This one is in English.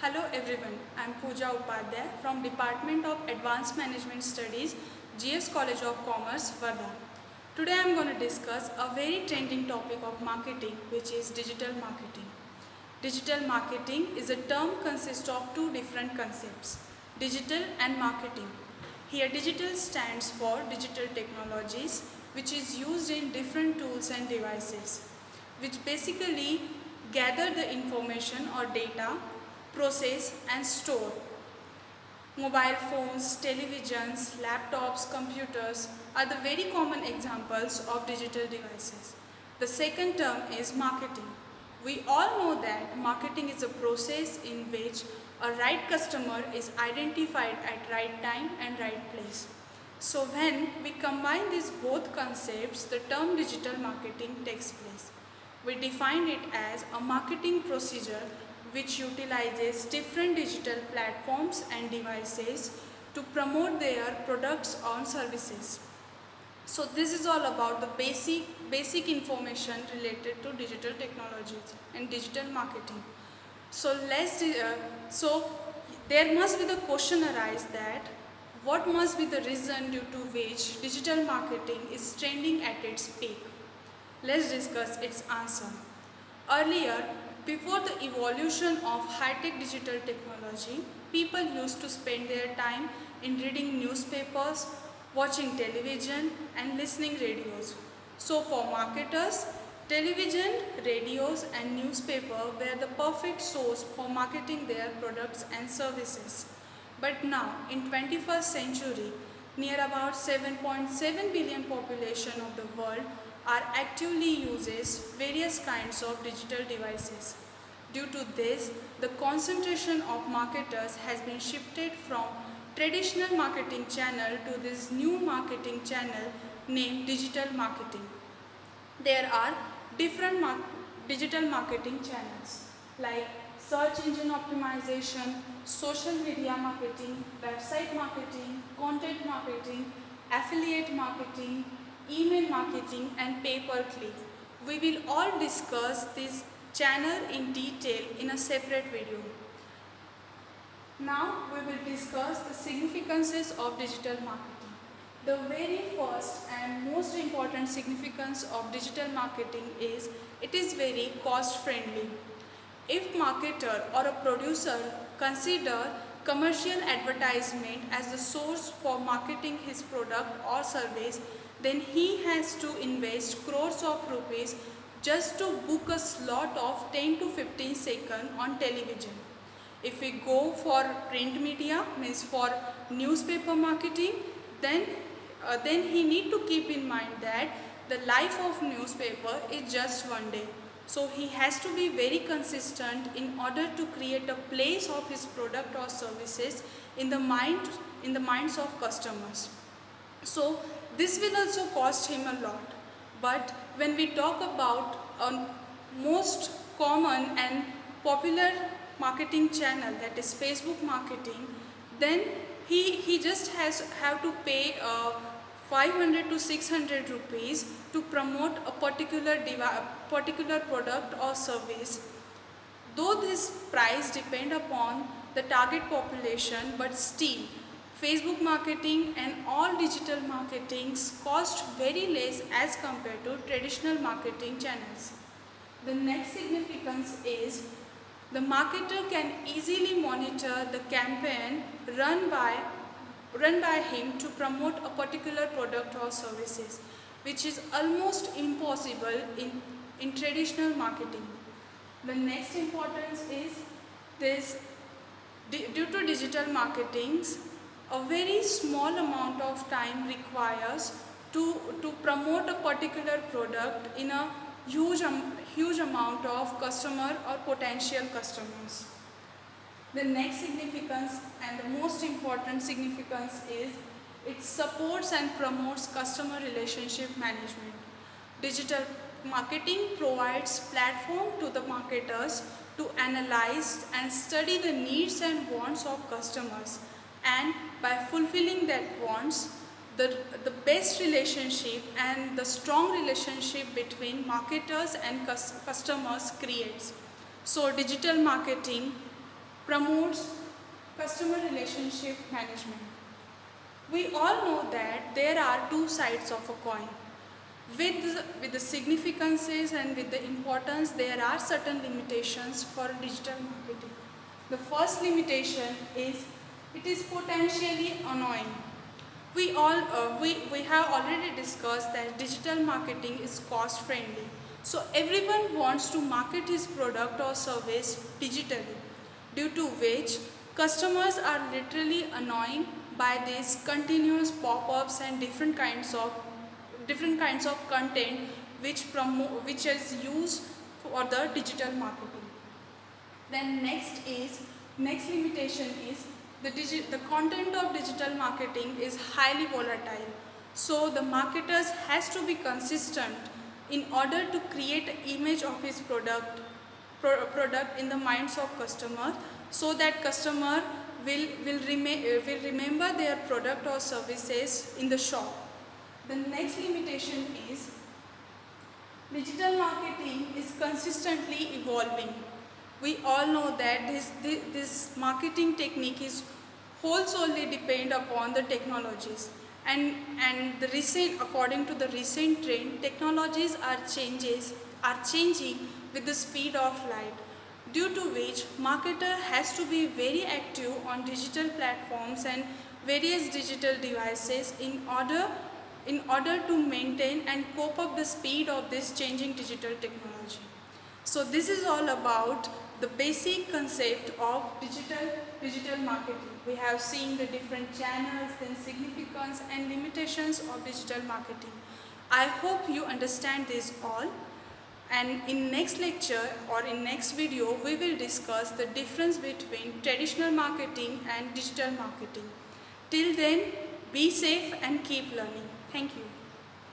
Hello everyone, I am Pooja Upadhyay from Department of Advanced Management Studies, GS College of Commerce, Varda. Today I am going to discuss a very trending topic of marketing, which is digital marketing. Digital marketing is a term consists of two different concepts, digital and marketing. Here digital stands for digital technologies, which is used in different tools and devices, which basically gather the information or data, process and store. Mobile phones, televisions, laptops, computers are the very common examples of digital devices. The second term is marketing. We all know that marketing is a process in which a right customer is identified at right time and right place. So when we combine these both concepts, the term digital marketing takes place. We define it as a marketing procedure which utilizes different digital platforms and devices to promote their products or services. So this is all about the basic information related to digital technologies and digital marketing. So there must be the question arise that what must be the reason due to which digital marketing is trending at its peak. Let's discuss its answer. Earlier, before the evolution of high-tech digital technology, people used to spend their time in reading newspapers, watching television and listening radios. So for marketers, television, radios and newspaper were the perfect source for marketing their products and services. But now, in 21st century, near about 7.7 billion population of the world are actively uses various kinds of digital devices. Due to this, the concentration of marketers has been shifted from traditional marketing channel to this new marketing channel named digital marketing. There are different digital marketing channels like search engine optimization, social media marketing, website marketing, content marketing, affiliate marketing, email marketing and pay-per-click. We will all discuss this channel in detail in a separate video. Now we will discuss the significances of digital marketing. The very first and most important significance of digital marketing is it is very cost friendly. If marketer or a producer consider commercial advertisement as the source for marketing his product or service, then he has to invest crores of rupees just to book a slot of 10 to 15 seconds on television. If we go for print media, means for newspaper marketing, then he need to keep in mind that the life of newspaper is just one day. So he has to be very consistent in order to create a place of his product or services in the minds of customers. So this will also cost him a lot. But when we talk about a most common and popular marketing channel, that is Facebook marketing, then he just have to pay 500 to 600 rupees to promote a particular product or service. Though this price depend upon the target population, but still Facebook marketing and all digital marketings cost very less as compared to traditional marketing channels. The next significance is the marketer can easily monitor the campaign run by him to promote a particular product or services, which is almost impossible in traditional marketing. The next importance is this: due to digital marketings, a very small amount of time requires to promote a particular product in a huge amount of customer or potential customers. The next significance and the most important significance is it supports and promotes customer relationship management. Digital marketing provides platform to the marketers to analyze and study the needs and wants of customers, and by fulfilling that wants, the best relationship and the strong relationship between marketers and customers creates. So digital marketing promotes customer relationship management. We all know that there are two sides of a coin. With the significances and with the importance, there are certain limitations for digital marketing. The first limitation is it is potentially annoying. We have already discussed that digital marketing is cost friendly. So everyone wants to market his product or service digitally, due to which customers are literally annoying by these continuous pop-ups and different kinds of content which is used for the digital marketing. Then next limitation is the content of digital marketing is highly volatile. So the marketers has to be consistent in order to create an image of his product in the minds of customer, so that customer will remember their product or services in the shop. The next limitation is digital marketing is consistently evolving. We all know that this marketing technique is wholly depend upon the technologies, and according to the recent trend, technologies are changing with the speed of light, due to which marketer has to be very active on digital platforms and various digital devices in order to maintain and cope up the speed of this changing digital technology. So this is all about the basic concept of digital marketing. We have seen the different channels, then significance and limitations of digital marketing. I hope you understand this all, and in next lecture or in next video we will discuss the difference between traditional marketing and digital marketing. Till then, be safe and keep learning. Thank you.